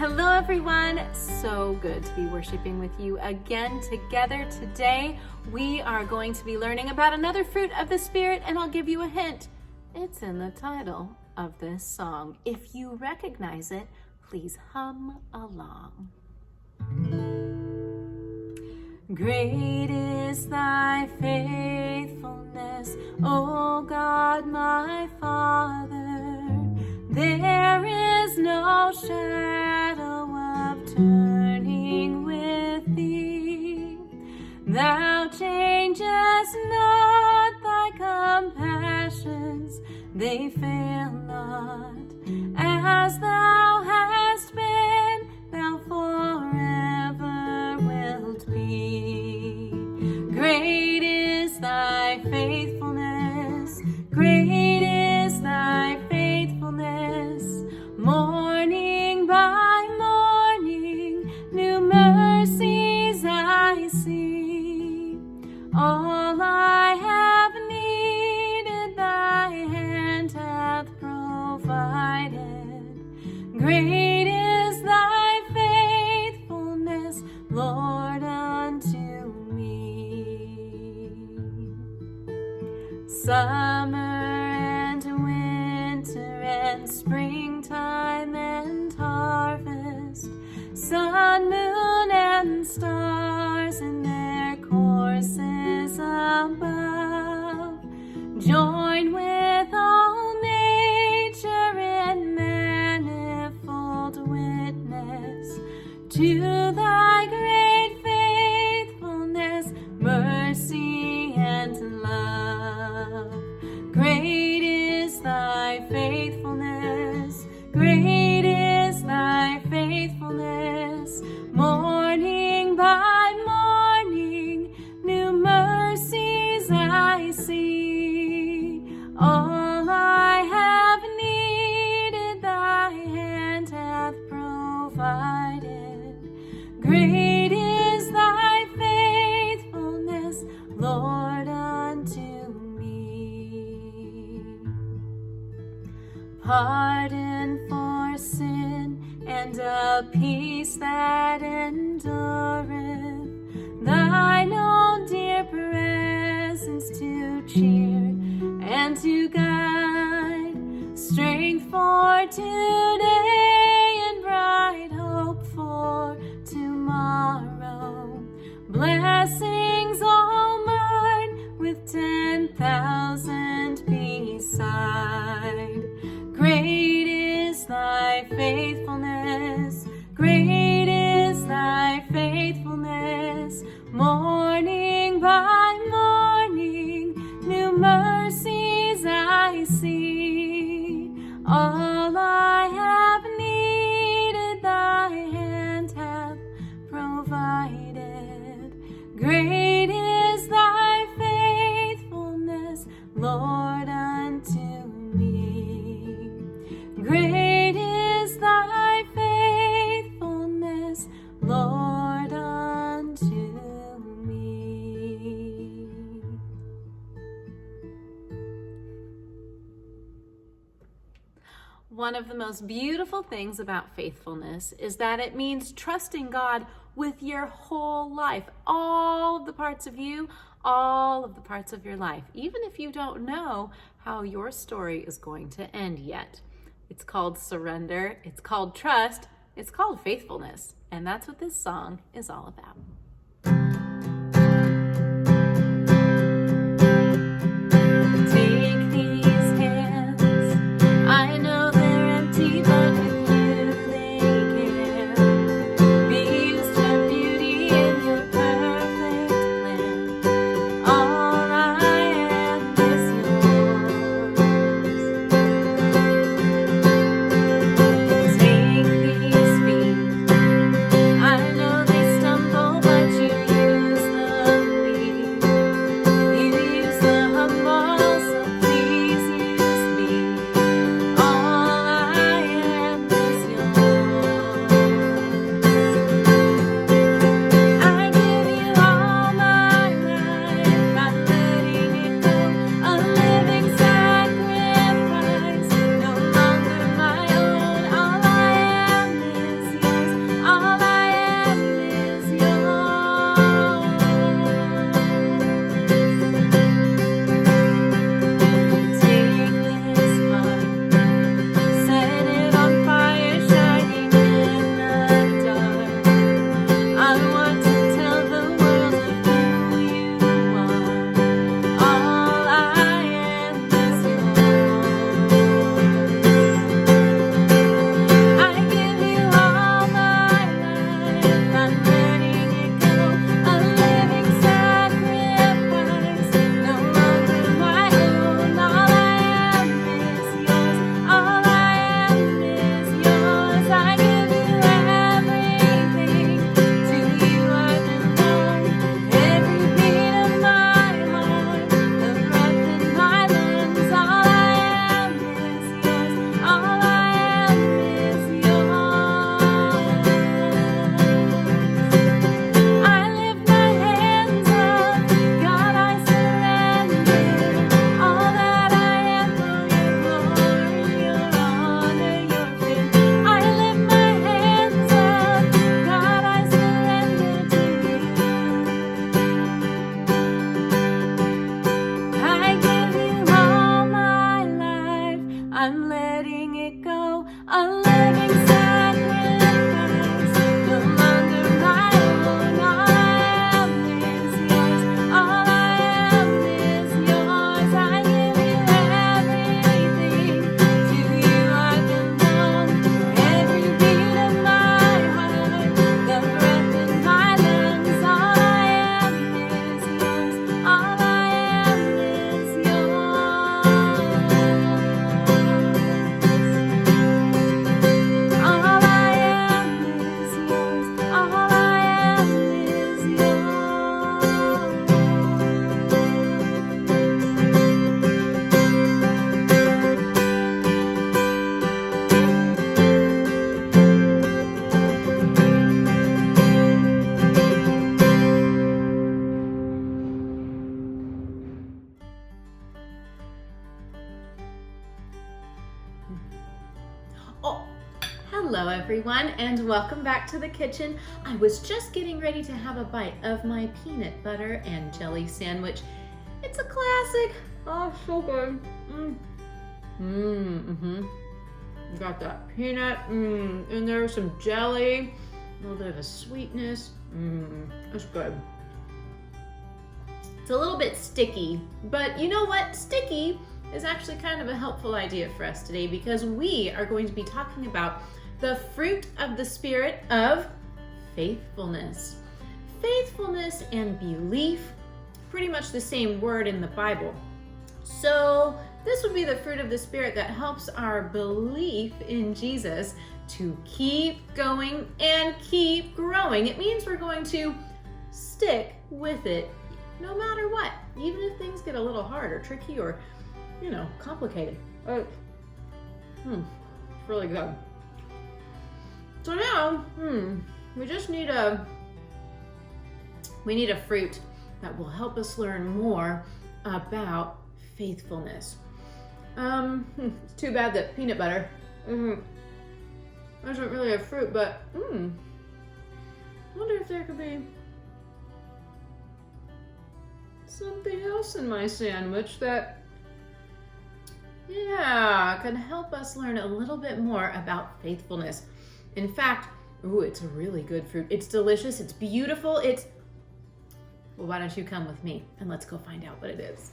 Hello everyone, so good to be worshiping with you again together today. We are going to be learning about another fruit of the Spirit, and I'll give you a hint. It's in the title of this song. If you recognize it, please hum along. Great is thy faithfulness, O God my Father. There is no shadow of turning with thee. Thou changest not thy compassions, they fail not. As thou hast been, thou forever wilt be. Great is thy faithfulness, great is thy faithfulness. Morning by morning, new mercies I see. All I have needed, thy hand hath provided. Great is thy faithfulness, Lord, unto me. Summer and winter and springtime and harvest, sun, moon, and stars in their courses above, join with all nature in manifold witness to thy great faithfulness, mercy, and love. Great is thy faithfulness, great is thy faithfulness. Morning by morning, new mercies I see. All I have needed, thy hand hath provided. Great is thy faithfulness, Lord, unto me. Pardon for sin and a peace that endureth, thine own dear presence to cheer and to guide, strength for today and bright hope for tomorrow, blessings all mine with 10,000 beside. Great is thy faithfulness, great is thy faithfulness. Morning by morning, new mercies I see. All I have needed, thy hand hath provided. Great is thy faithfulness, Lord, unto me. Great is thy faithfulness, Lord, unto me. One of the most beautiful things about faithfulness is that it means trusting God with your whole life, all of the parts of you, all of the parts of your life, even if you don't know how your story is going to end yet. It's called surrender, it's called trust, it's called faithfulness, and that's what this song is all about. Take these hands, I know they're empty, but with you they can be used for beauty in your perfect plan. All I am is yours. Take these feet, I know they stumble, but Hello everyone, and welcome back to the kitchen. I was just getting ready to have a bite of my peanut butter and jelly sandwich. It's a classic. Oh, so good. Got that peanut, and there's some jelly, a little bit of a sweetness. That's good. It's a little bit sticky, but you know what? Sticky is actually kind of a helpful idea for us today because we are going to be talking about the fruit of the Spirit of faithfulness. Faithfulness and belief, pretty much the same word in the Bible. So this would be the fruit of the Spirit that helps our belief in Jesus to keep going and keep growing. It means we're going to stick with it no matter what, even if things get a little hard or tricky or complicated. It's really good. So now, we just need a fruit that will help us learn more about faithfulness. It's too bad that peanut butter isn't really a fruit, but I wonder if there could be something else in my sandwich that can help us learn a little bit more about faithfulness. In fact, it's a really good fruit. It's delicious, it's beautiful, well, why don't you come with me and let's go find out what it is.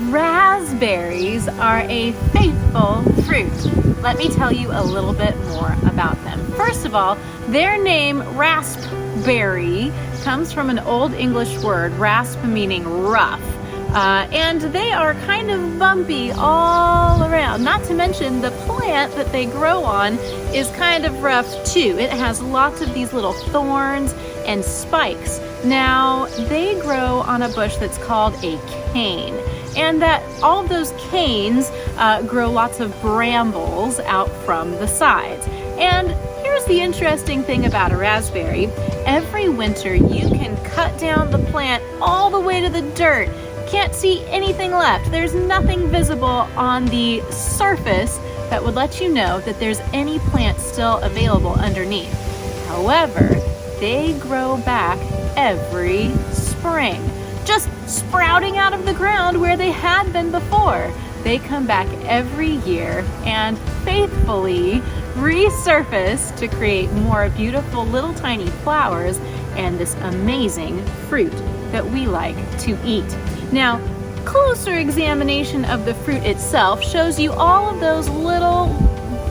Raspberries are a faithful fruit. Let me tell you a little bit more about them. First of all, their name raspberry comes from an Old English word, rasp meaning rough. And they are kind of bumpy all around. Not to mention the plant that they grow on is kind of rough too. It has lots of these little thorns and spikes. Now, they grow on a bush that's called a cane. And that all of those canes grow lots of brambles out from the sides. And here's the interesting thing about a raspberry. Every winter you can cut down the plant all the way to the dirt. Can't see anything left. There's nothing visible on the surface that would let you know that there's any plant still available underneath. However, they grow back every spring, just sprouting out of the ground where they had been before. They come back every year and faithfully resurface to create more beautiful little tiny flowers and this amazing fruit that we like to eat. Now, closer examination of the fruit itself shows you all of those little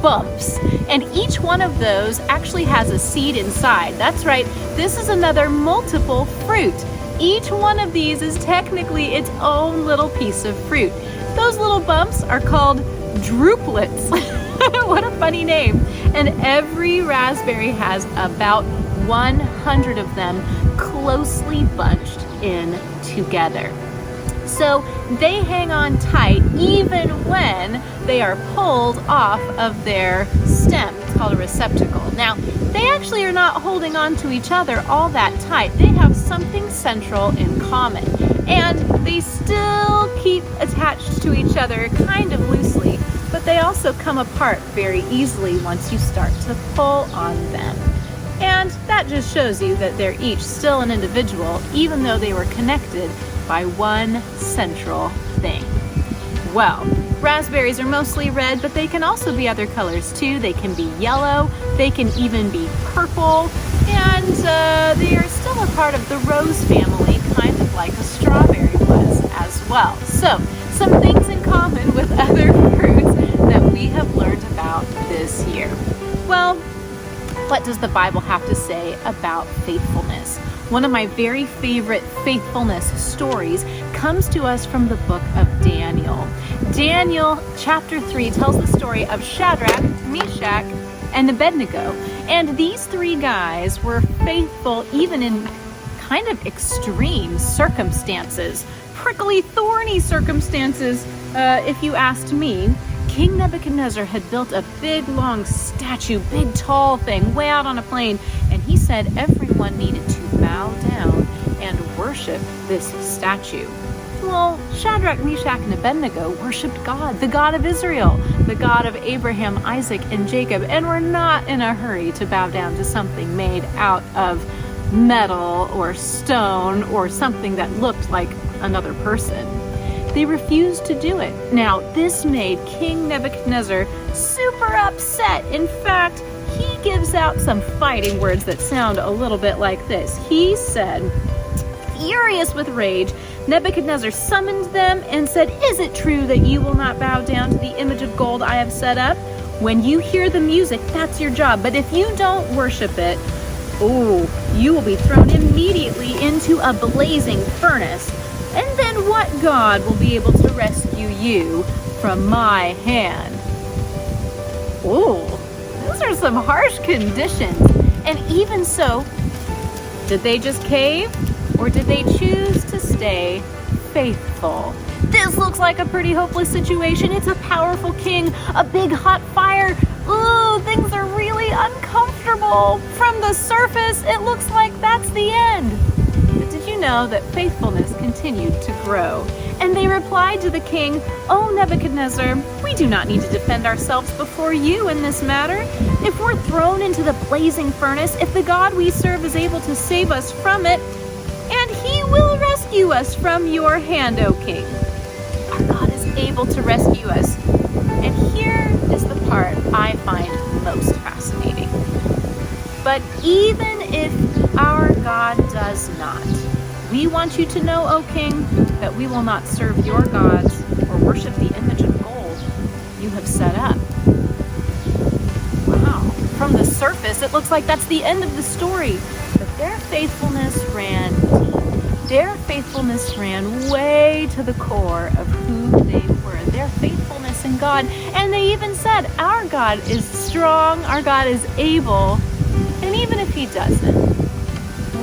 bumps, and each one of those actually has a seed inside. That's right, this is another multiple fruit. Each one of these is technically its own little piece of fruit. Those little bumps are called drupelets. What a funny name. And every raspberry has about 100 of them closely bunched in together. So they hang on tight even when they are pulled off of their stem. It's called a receptacle. Now, they actually are not holding on to each other all that tight. They have something central in common. And they still keep attached to each other kind of loosely, but they also come apart very easily once you start to pull on them. And that just shows you that they're each still an individual, even though they were connected by one central thing. Well, raspberries are mostly red, but they can also be other colors too. They can be yellow, they can even be purple, and they are still a part of the rose family, kind of like a strawberry was as well. So, some things in common with other fruits that we have learned about this year. Well, what does the Bible have to say about faithfulness? One of my very favorite faithfulness stories comes to us from the book of Daniel. Daniel chapter 3 tells the story of Shadrach, Meshach, and Abednego. And these three guys were faithful even in kind of extreme circumstances, prickly, thorny circumstances, if you asked me. King Nebuchadnezzar had built a big, long statue, big, tall thing way out on a plain, and he said everyone needed to bow down and worship this statue. Well, Shadrach, Meshach, and Abednego worshipped God, the God of Israel, the God of Abraham, Isaac, and Jacob, and were not in a hurry to bow down to something made out of metal or stone or something that looked like another person. They refused to do it. Now, this made King Nebuchadnezzar super upset. In fact, he gives out some fighting words that sound a little bit like this. He said, furious with rage, Nebuchadnezzar summoned them and said, "Is it true that you will not bow down to the image of gold I have set up? When you hear the music, that's your job. But if you don't worship it, you will be thrown immediately into a blazing furnace. And then what God will be able to rescue you from my hand?" Those are some harsh conditions. And even so, did they just cave? Or did they choose to stay faithful? This looks like a pretty hopeless situation. It's a powerful king, a big hot fire. Things are really uncomfortable. From the surface, it looks like that's the end. But did you know that faithfulness continued to grow? And they replied to the king, "Oh, Nebuchadnezzar, we do not need to defend ourselves before you in this matter. If we're thrown into the blazing furnace, if the God we serve is able to save us from it, and he will rescue us from your hand, O king." Our God is able to rescue us. And here is the part I find most fascinating. But even if our God does not, we want you to know, O king, that we will not serve your gods or worship the image of gold you have set up. Wow. From the surface, it looks like that's the end of the story. But their faithfulness ran deep. Their faithfulness ran way to the core of who they were. Their faithfulness in God. And they even said, our God is strong, our God is able, and even if he doesn't,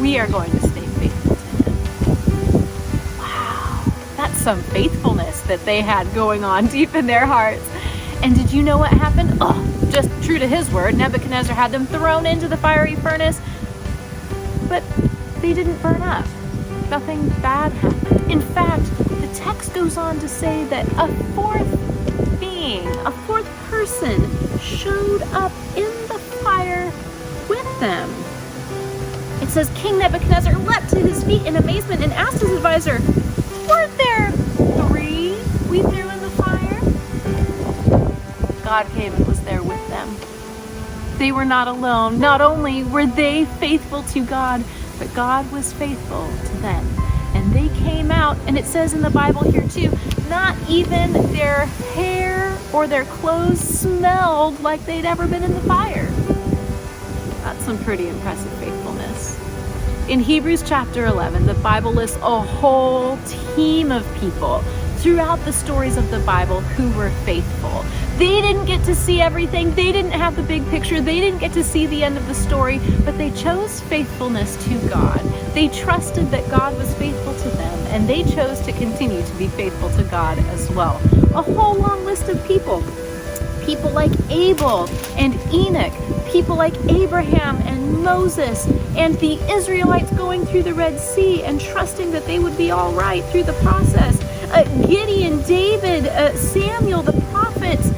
we are going to stay faithful to him. Wow, that's some faithfulness that they had going on deep in their hearts. And did you know what happened? Just true to his word, Nebuchadnezzar had them thrown into the fiery furnace, but they didn't burn up. Nothing bad happened. In fact, the text goes on to say that a fourth being, a fourth person, showed up in the fire with them. It says, King Nebuchadnezzar leapt to his feet in amazement and asked his advisor, "Weren't there 3 we threw in the fire?" God came and was there with them. They were not alone. Not only were they faithful to God, but God was faithful to them. And they came out, and it says in the Bible here too, not even their hair or their clothes smelled like they'd ever been in the fire. That's some pretty impressive faithfulness. In Hebrews chapter 11, the Bible lists a whole team of people throughout the stories of the Bible who were faithful. They didn't get to see everything. They didn't have the big picture. They didn't get to see the end of the story, but they chose faithfulness to God. They trusted that God was faithful to them, and they chose to continue to be faithful to God as well. A whole long list of people. People like Abel and Enoch, people like Abraham and Moses, and the Israelites going through the Red Sea and trusting that they would be all right through the process. Gideon, David, Samuel, the prophets,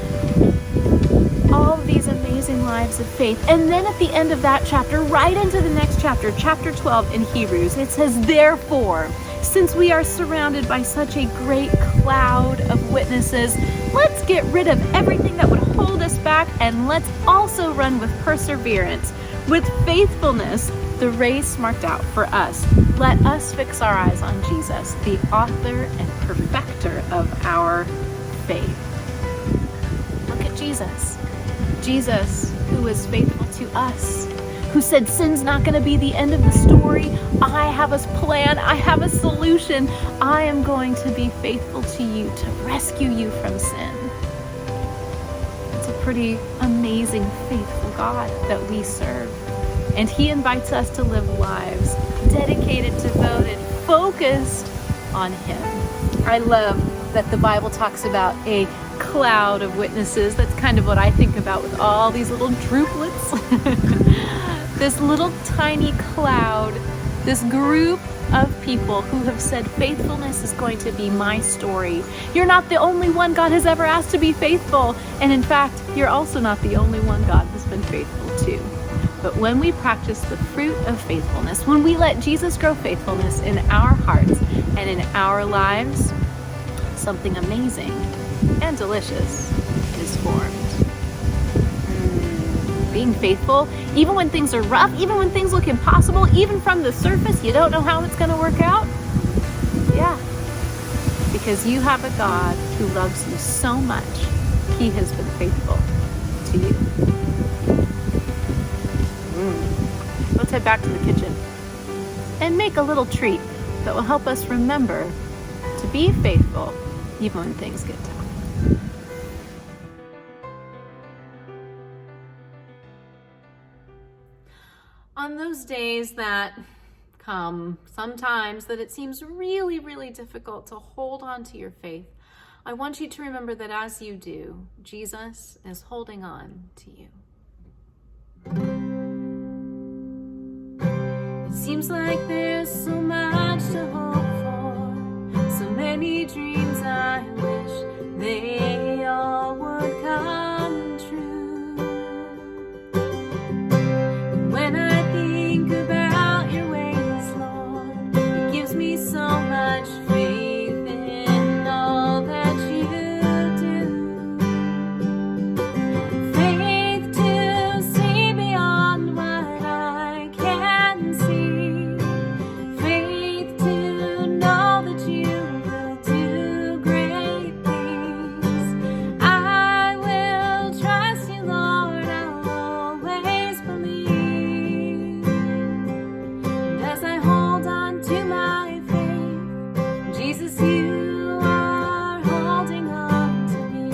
all of these amazing lives of faith. And then at the end of that chapter, right into the next chapter, chapter 12 in Hebrews, it says, "Therefore, since we are surrounded by such a great cloud of witnesses, let's get rid of everything that would hold us back, and let's also run with perseverance, with faithfulness, the race marked out for us. Let us fix our eyes on Jesus, the author and perfecter of our faith." Look at Jesus. Jesus, who is faithful to us, who said sin's not going to be the end of the story. I have a plan. I have a solution. I am going to be faithful to you to rescue you from sin. It's a pretty amazing, faithful God that we serve. And he invites us to live lives dedicated, devoted, focused on him. I love that the Bible talks about a cloud of witnesses. That's kind of what I think about with all these little drooplets. This little tiny cloud, this group of people who have said faithfulness is going to be my story. You're not the only one God has ever asked to be faithful. And in fact, you're also not the only one God has been faithful to. But when we practice the fruit of faithfulness, when we let Jesus grow faithfulness in our hearts and in our lives, something amazing and delicious is formed. Being faithful, even when things are rough, even when things look impossible, even from the surface, you don't know how it's going to work out. Yeah, because you have a God who loves you so much, he has been faithful to you. Let's head back to the kitchen and make a little treat that will help us remember to be faithful even when things get tough. On those days that come, sometimes that it seems really, really difficult to hold on to your faith, I want you to remember that as you do, Jesus is holding on to you. It seems like there's so much to hope for, so many dreams I wish they all would come true. When I think about your ways, Lord, it gives me so much faith in all that you do. Faith to see beyond what I can see. Faith to know that you will do great things. I will trust you, Lord, I'll always believe. And as I hold on to my faith, Jesus, you are holding on to me.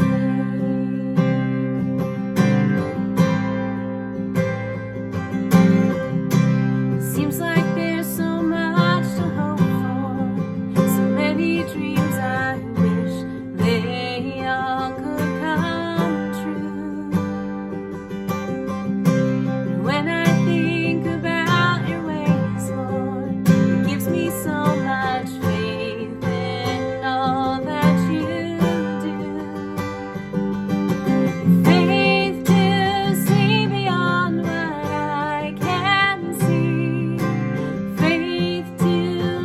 Seems like there's so much to hope for, so many dreams I wish they all could come true. And when I think about your ways, Lord, it gives me so much faith in all that you do. Faith to see beyond what I can see. Faith to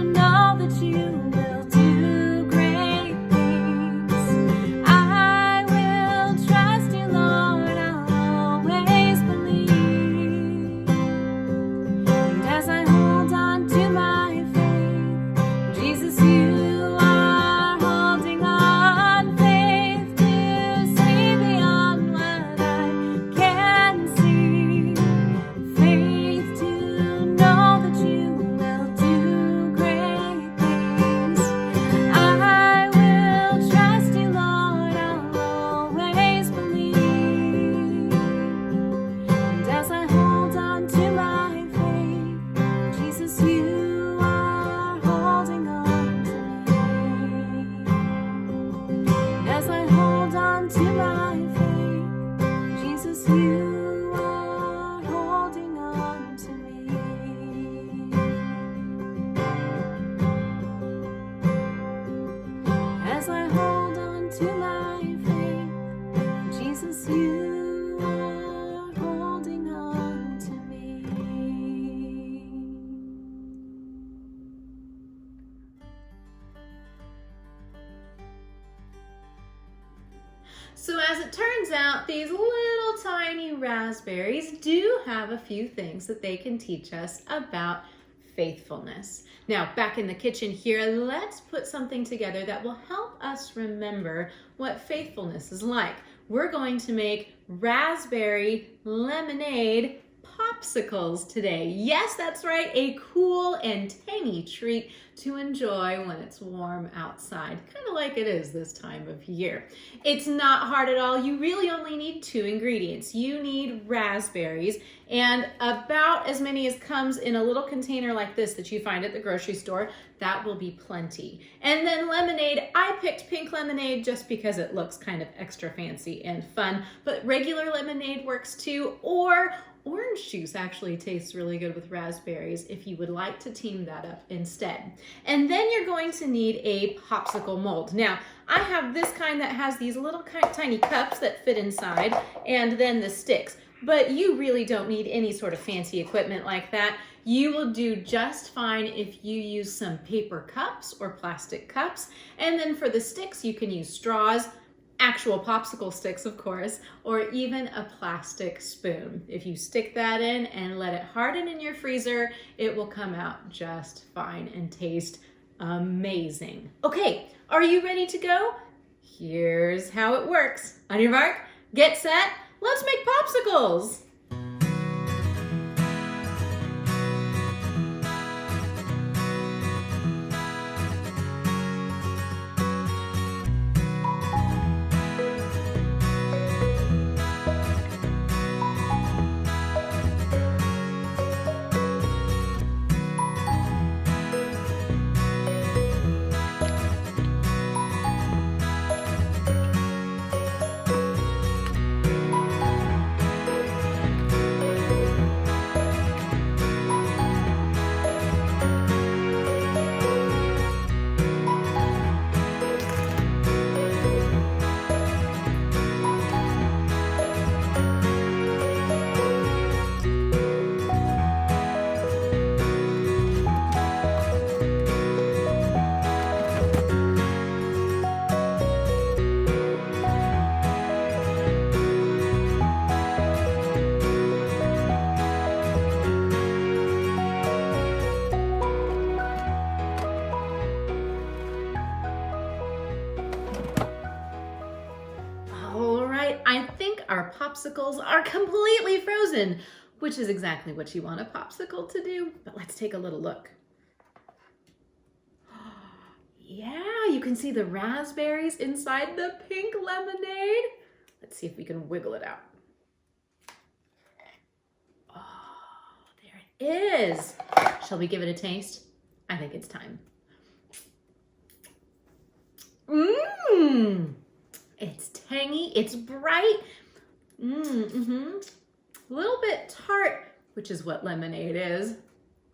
know that you will do great things. I will trust you, Lord, I'll always believe. And as I hold on to my faith, Jesus, you are holding on. Faith to see beyond what I can see. Faith to know that you will do great things. I will trust you, Lord, I'll always believe. And as I hold on to my faith, Jesus, you are holding on to me. And as I hold on to my faith, Jesus, you are holding on to me. As I hold on to my faith, Jesus, you are holding on to me. So as it turns out, these little tiny raspberries do have a few things that they can teach us about faithfulness. Now, back in the kitchen here, let's put something together that will help us remember what faithfulness is like. We're going to make raspberry lemonade popsicles today. Yes, that's right, a cool and tangy treat to enjoy when it's warm outside, kind of like it is this time of year. It's not hard at all. You really only need 2 ingredients. You need raspberries and about as many as comes in a little container like this that you find at the grocery store. That will be plenty. And then lemonade, I picked pink lemonade just because it looks kind of extra fancy and fun, but regular lemonade works too, or orange juice actually tastes really good with raspberries if you would like to team that up instead. And then you're going to need a popsicle mold. Now, I have this kind that has these little tiny cups that fit inside, and then the sticks. But you really don't need any sort of fancy equipment like that. You will do just fine if you use some paper cups or plastic cups. And then for the sticks, you can use straws, actual popsicle sticks, of course, or even a plastic spoon. If you stick that in and let it harden in your freezer, it will come out just fine and taste amazing. Okay, are you ready to go? Here's how it works. On your mark, get set, let's make popsicles. I think our popsicles are completely frozen, which is exactly what you want a popsicle to do. But let's take a little look. Yeah, you can see the raspberries inside the pink lemonade. Let's see if we can wiggle it out. Oh, there it is. Shall we give it a taste? I think it's time. Mmm. It's tangy, it's bright, a little bit tart, which is what lemonade is.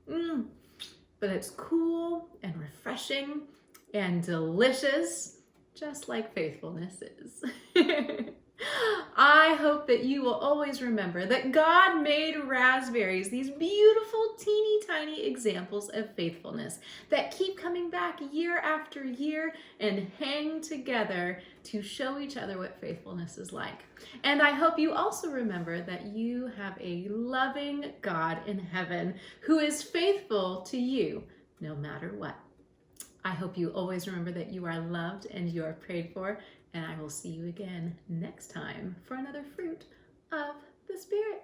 But it's cool and refreshing and delicious, just like faithfulness is. I hope that you will always remember that God made raspberries, these beautiful, teeny tiny examples of faithfulness that keep coming back year after year and hang together to show each other what faithfulness is like. And I hope you also remember that you have a loving God in heaven who is faithful to you no matter what. I hope you always remember that you are loved and you are prayed for, and I will see you again next time for another fruit of the Spirit.